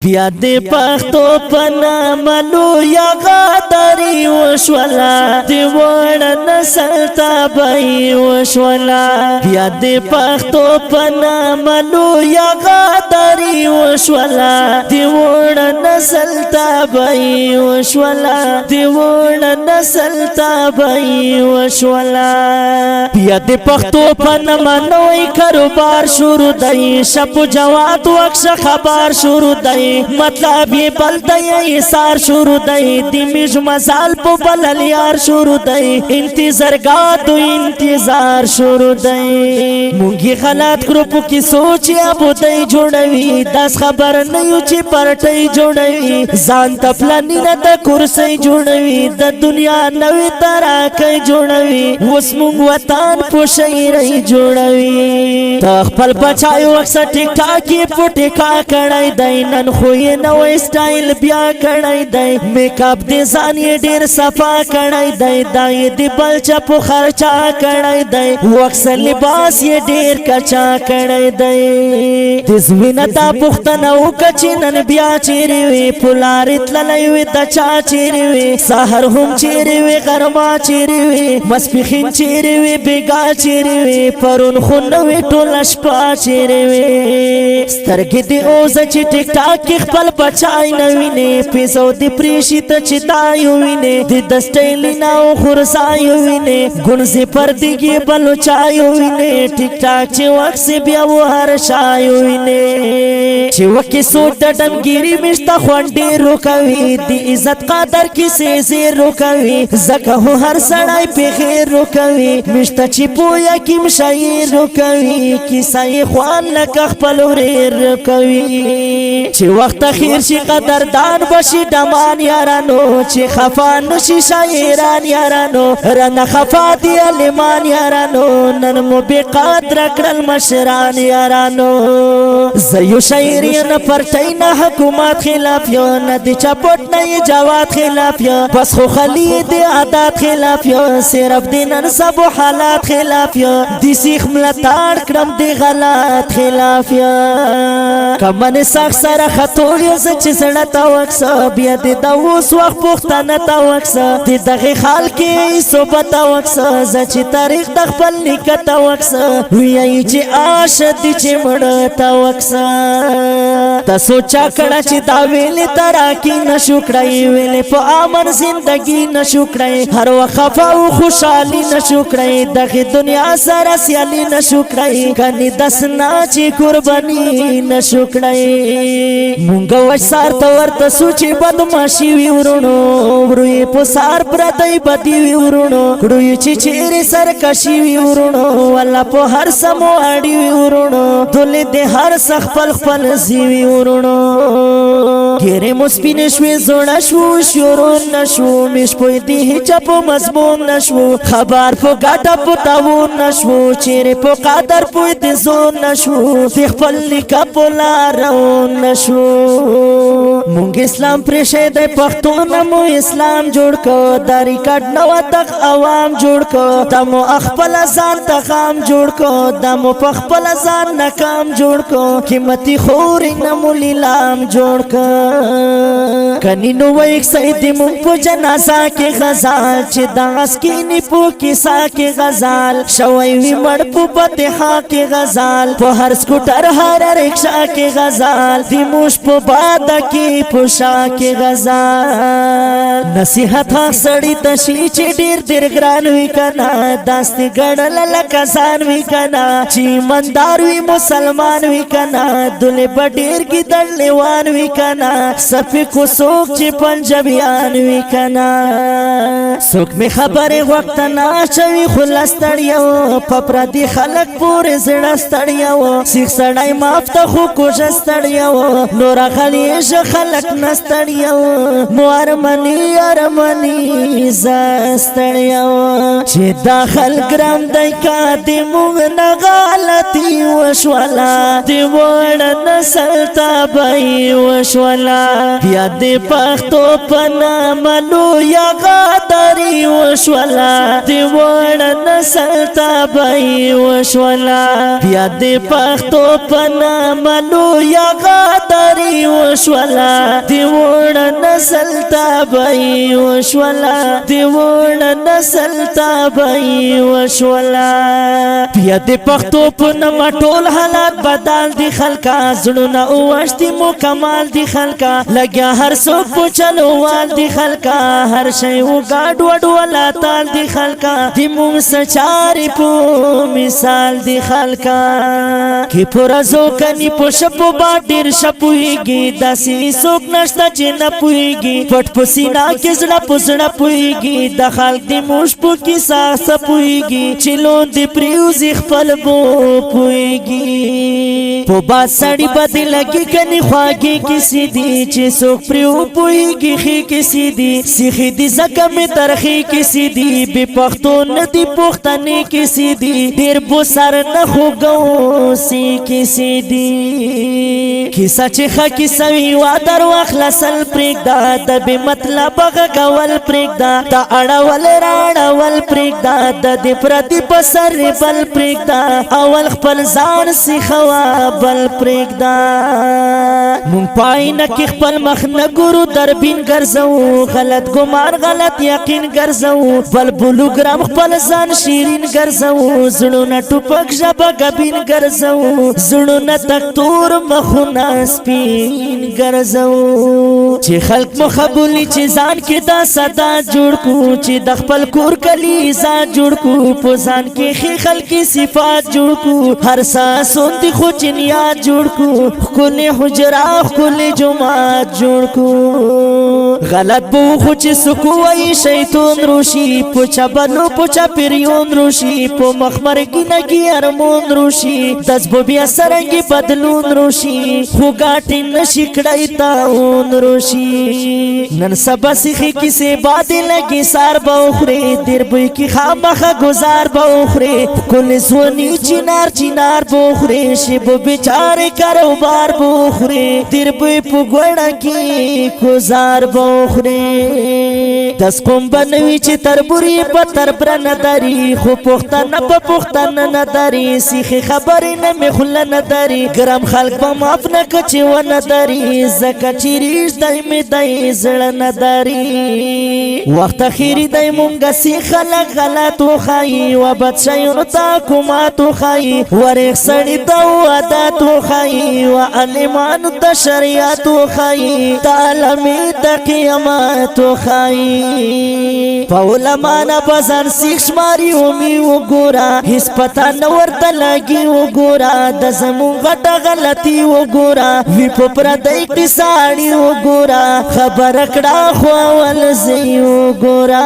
بیا دې پښتو پناملو یا غادری وشولا دی وړ نسل تابعی وشولا بیا دې پښتو پناملو یا غادری وشولا دی وړ نسل تابعی وشولا دی وړ نسل تابعی وشولا بیا دې پښتو پنامنوي کاروبار شروع دی شپ جواد وکش خبر شروع دی مطلب یہ بلتا یہ سار شروع دائی دیمیج مزال پو بلل یار شروع دائی انتظار گاتو انتظار شروع دائی مونگی خلات گروپو کی سوچی ابو دائی جوڑوی دس خبر نیو چی پرٹی جوڑوی زان تپلانی نا دا کرسی جوڑوی دا دنیا نوی تراکی جوڑوی وس مونگ وطان پو شیرئی جوڑوی تخپل بچائیو اکسا ٹک ٹاکی پو ٹکا کڑائی دائی نن خوی نوی سٹائل بیا کڑائی دائی میک اپ دی زانی دیر صفا کڑائی دائی دائی دی بلچا پو خرچا کڑائی دائی وکس لباس یہ دیر کچا کڑائی دائی دزوین تا پختنو کچینن بیا چیری وی پولارت للیوی دا چا چیری وی ساہر ہم چیری وی غرما چیری وی مسپخین چیری وی بیگا چیری وی پرون خونوی ٹولش پا چیری وی سترگی دی اوزا چی ٹک ٹاک کی خپل بچائی نوینے پیسو دی پریشی تا چتایو وینے دی دسٹیلی ناو خورسایو وینے گنزی پر دیگی بلو چایو وینے ٹک ٹاک چی وقت سی بیا وہ ہر شایو وینے چی وقت سوٹ ڈن گیری مشتا خوانڈی روکوی دی عزت قادر کسی زیر روکوی زکہو ہر سڑائی پی خیر روکوی مشتا چی پویا کم شایر روکوی کسائی خوان لکا خپلو ریر روکوی چی وقت خیر شی قدردان بشی دمان یارانو چی خفان نشی شایران یارانو رن خفا دی علمان یارانو ننمو بی قدر اکرل مشران یارانو زیو شایرین پرچین حکومت خلاف یو ندی چپوٹ نئی جواد خلاف یو بس خو خلی دی عادات خلاف یو صرف دی ننصب و حالات خلاف یو دی سیخ ملتار کرم دی غلط خلاف یو کمن ساخ سر خطول یو زچ سڑتا وکسا بیا دی داوس وقت پختانتا وکسا دی دغی خال کی صوبتا وکسا زچ تاریخ دخپل نکتا وکسا ویئی چی آش دی چی مڑتا وکسا تا سوچا کڑا چی داویلی تراکی نشکرائی ویلی پا آمن زندگی نشکرائی ہر وخفا و خوشحالی نشکرائی دغی دنیا سر سیالی نشکرائی کنی دسنا چی قربانی نشکرائی مونگا وش سار تور تسوچی بدماشی وی ورونو وروی پو سار پردائی بدی وی ورونو کڑوی چی چیری سرکشی وی ورونو والا پو ہر سمو آڑی وی ورونو دولی دے ہر سخپل خپل زیوی ورونو گیرے مسپین شوی زوڑا شو شورون نشو میش پوی دی ہیچا پو مضمون نشو خبر پو گاٹا پو تاون نشو چیرے پو قادر پوی دی زون نشو دیخ پل نکا پو لارون نشو مونگ اسلام پریشے دے پختون مو اسلام جوڑ کو داری کٹ نوا تک عوام جوڑ کو دمو اخپل ازان تخام جوڑ کو دمو پخپل ازان نکام جوڑ کو قیمتی خوری نمو لیلام جوڑ کو کنی نو ایک سیدی مونگ پو جنازہ کے غزال چی داس کینی پو کسا کے غزال شویوی مڑ پو بتحا کے غزال پو ہر سکوٹر ہر رکشا کے غزال دی موش پو بادا کی پوشا کے غزال نصیحت حق سڑی تشی چی دیر دیر گران وی کنا داستی گڑل لکزان وی کنا چی مندار وی مسلمان وی کنا دل بڑیر کی در لیوان وی کنا سپی کو سوک چی پنجبیان وی کنا سوک میں خبر وقت ناشوی خلص تڑیو پپرا دی خلق پوری زڑس تڑیو سیخ سڑائی مافتا خو کجس تڑیو نورا خلیش خلق نستڑیو موارمنی ارمنی زستڑیو چی داخل گرام دیکا دی مونگ نغالتی وشوالا دی وڑ نسل تابعی وشوالا وشولا بیا د پښتو پناملو یا غداری وشولا د وړ نسل تبعی وشولا بیا د پښتو پناملو یا غداری وشولا د وړ نسل تبعی وشولا د وړ نسل تبعی وشولا بیا د پښتو پنامه ټول حالات بدل دي خلکا زړونه اوښتي مکمل دي خلکا لګیا هر څوک په چلوال دي خلکا هر شی وګاډ وډ ولا تال دي خلکا د مونږ سچاري په مثال دي خلکا کی پرزو کني په شپو با ډیر شپويږي داسي څوک نشته چې نه پويږي پټ پسینا کې زړه پسړه پويږي د خلک د موش په کې ساس پويږي چلون دی پریوزی خپل بو پويږي په با سړی بدی لګي کني خواږي کسی دی چې څوک پریو پويږي خې کسی دی سیخي دی زکه می ترخی کسی دی به پښتو ندی پښتنی کسی دی ډیر بو سر نه خوګو سی کسی دی کیسه چې خکی سوي وا در واخلصل پرېږدا د به مطلب غول پرېږدا د اړول راړول پرېږدا د دې پردي په سر بل پرېږدا اول خپل ځان سیخوا بل پرېږدا مونږ پاینه کې خپل مخ نه ګورو دربین ګرځو غلط ګمان غلط یقین ګرځو بل بلوګرام خپل ځان شیرین ګرځو زړونه ټوپک ژبه ګبین ګرځو زړونه تکتور مخونه سپین ګرځو چې خلق مخبولی چې ځان کې دا صدا جوړ کو چې د خپل کور کلی ځان جوړ کو په ځان کې خې خلقي صفات جوړ کو هر ساسون دي خو چنيات جوړ کو کله حجرا کله جمعات جوړ کو غلط بو خو چې سکو وای شیطان روشي پوچا بنو پوچا پیریون روشي په مخمر کې نګي ارمون روشي دزبو بیا سرنګي بدلون روشي خو ګاټي نشي کړای تاون روشي نن سبا سیخي کیسه باد لګي سار بوخري دیر بوي کی خامخه گزار بوخري کل سونی چنار چنار بوخري شی بو بیچاره کاروبار بوخري دیر بوي پګوړه کی گزار بوخري دس کوم بنوي چې تربوري په تربر نه داري خو پختنه په پختنه نه داري سیخي خبرې نه مخله نه داري ګرام خلک په معاف نه کچې و نه داري زکه چې ریش دای می دای زړه نه داري وخت اخیری دای مونږه سی خلک غلط وخایي و بد شیونو تا کومات وخایي ورېخ سړي ته عادت وخایي و علمانو ته شریعت وخایي تعلمي د قیامت وخایي په علمانه بزن سیخ شماري ومي وګوره هیڅ پته نه ورته لګي وګوره د زمونږ غټه غلطي وګوره وی په پردی قصاړي وګوره خبر کړه خو ول زی وګوره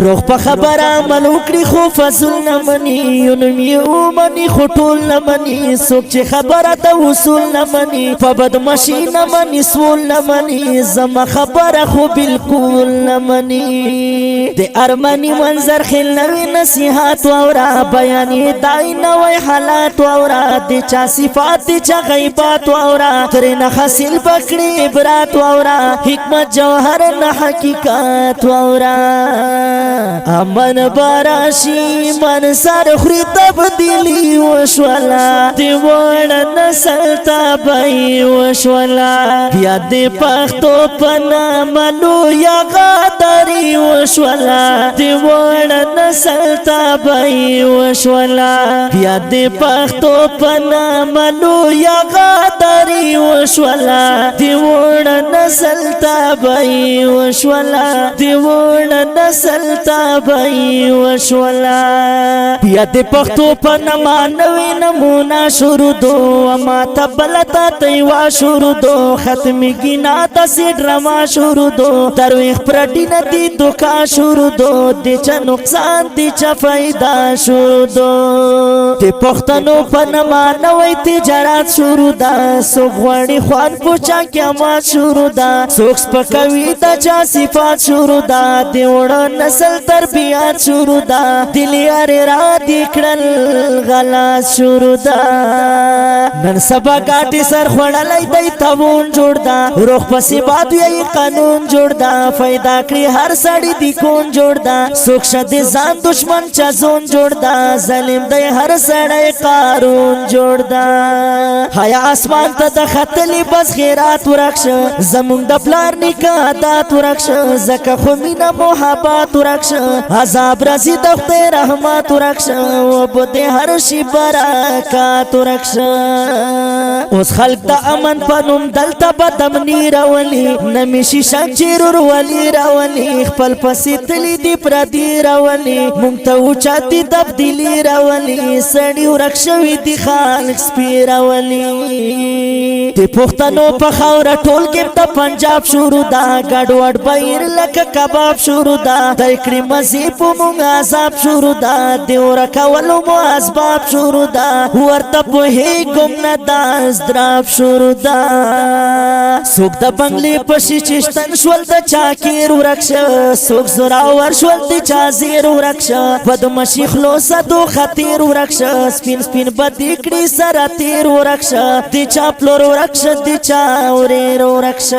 روح په خبر عمل وکړي خو فضل نه مني یونمي ومني خو ټول نه مني څوک چې خبره ته وصول نه مني په بدمشي نه مني سول نه مني زما خبره خو بالکل نه مني د ارمني منظر خل نوي نصيحت واورا بیانې دای نوې حالات واورا د چا صفات د چا غیبات واورا ترنه حاصل پکړي عبرت واورا حکمت جوهر نه حقیقت واورا امن باراشي من سر خري تبدیلی وشولا دی وړ نسل تبعی وشولا بیا د پښتو پناملو یا غداری وشولا دی وړ نسل تبعی وشولا بیا د پښتو پناملو یا غداری وشولا دی وړ نسل تبعی وشولا دی وړ نسل تبعی وشولا بیا د پښتو پنما نوې نمونه شروع دو ما تبلتا تیوا شروع دو ختمی گینا تسی ډرما شروع دو ترویخ پرټی ندی دوکا شروع دو د چا نقصان د چا فائدہ شروع دو د پښتنو پنما نوې تجارت شروع دا سو غوړي خوان پوچا قیامت شروع شروع دا سوکس پکوی دا چا صفات شروع دا دیوڑا نسل تربیات شروع دا دلیار را دیکھنل غلاس شروع دا نن سبا گاٹی سر خوڑالی دی تاون جوڑ دا روخ پسی بادو یای قانون جوڑ دا فیدا کری ہر ساڑی دی کون جوڑ دا سوک شد زان دشمن چا زون جوڑ دا ظلم دی ہر ساڑی قارون جوڑ دا حیا آسمان تا دا خطلی بس خیرات ورکش زمون دا پلار نکا عادات ورکش زکا خمینا محبات ورکش عذاب رسی دخت رحمت ورکش و بودی ہر شی براکات ورکش اوس خلق دا امن پنوم دلتا بدمنی راولی نمیشی شنچیر ولی راولی خپل پسی تلی دی پردی راولی مونگتا اوچاتی تبدیلی راولی سڑی ورکشوی دی خالق سپی راولی دی پختنو پا خورا ٹول کم دا پنجاب شروع دا گڑوڑ بیر لکا کباب شروع دا دیکری مزیپو مونگ عذاب شروع دا دیورا کولو مو اسباب شروع دا ورطا پو ہی گم نداز دراب شروع دا سوک دا بنگلی پشی چشتن شول دا چاکیر ورکش سوک زراور شول دی چازیر ورکش بد مشیخ لوسا دو خطیر ورکش سپین سپین بدیکڑی سراتیر ورکش دی چاپلور ورکش دی چاوریر ورکش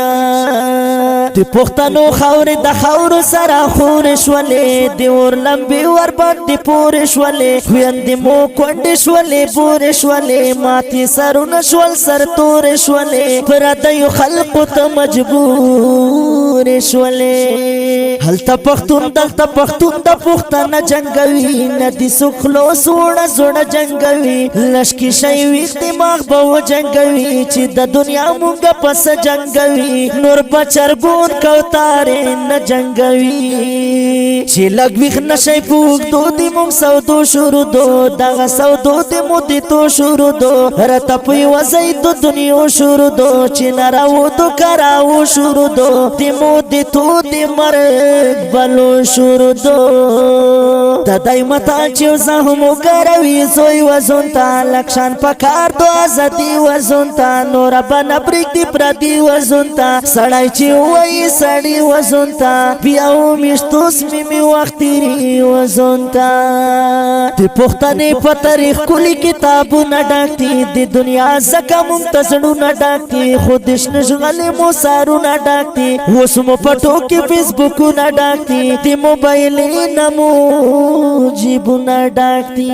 دی پختنو خور دا خور سرا خورش ولی دی ور لمبی ور بند پورش ولی خوین دی مو کندش ولی بورش ولی ماتی سرون شول سر تورش ولی پردیو خلقو تا مجبورش ولی حلتا پختون دلتا پختون دا پختن جنگوی ندی سکلو سوڑا زوڑا جنگوی لشکی شیوی دماغ باو جنگوی چی دا دنیا مونگا پس جنگوی نور بچرگون کوتارین جنگوی چی لگویخ نشای پوک دو دی مونگ سودو شروع دو داغا سودو دی مودی تو شروع دو رتا پوی وزی دو دنیو شروع دو چی نراو دو کراو شروع دو دی مودی تو دی مرگ بلو شروع دو دادای متا چیو زهمو گروی زوی وزونتا لکشان پکار دو آزادی وزونتا نورا بنبریک دی پردی وزونتا سڑای چیو وی سڑی وزونتا بیاو مشتوس میمی وقتیری وزونتا دی پختنی پتریخ کلی کتابو نڈاکتی دی دنیا زکا منتظرو نڈاکتی خودش نشغلی موسارو نڈاکتی وسمو پٹو کی فیسبوکو نڈاکتی دی موبایلی نمو جیبو نڈاکتی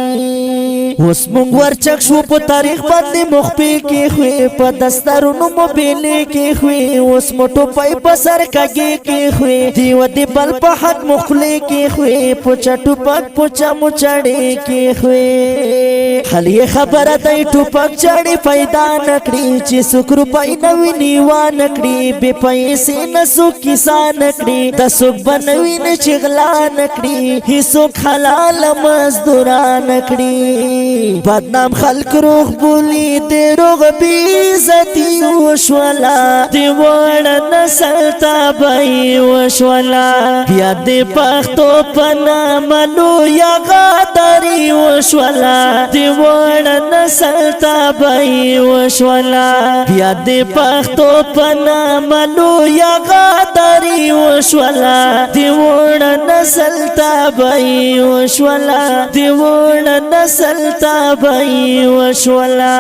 وسمونگ ورچک شو پا تاریخ بندی مخپی کی خوی پا دستارونو موبیلی کی خوی وسمو ٹوپای پا سرکگی کی خوی دیو دی بل پا حد مخلی کی خوی پوچا ٹوپک پوچا مچاڑی کی خوی خلی خبر دی ٹوپک چاڑی پیدا نکڑی چی سک روپای نوی نیوا نکڑی بی پیسی نسو کسا نکڑی دا سک بنوی نچغلا نکڑی ہی سک حلال مزدورا نکڑی بدنام خلق روح بولی دی روغ بیزتی وشولا دی وڑ نسل تابعی وشولا بیا دی پختو پنا ملو یا غادری وشولا دی وڑ نسل تابعی وشولا بیا دی پختو پنا ملو یا غادری وشولا دی وڑ نسل تابعی وشولا دی وڑ نسل تابعی وشولا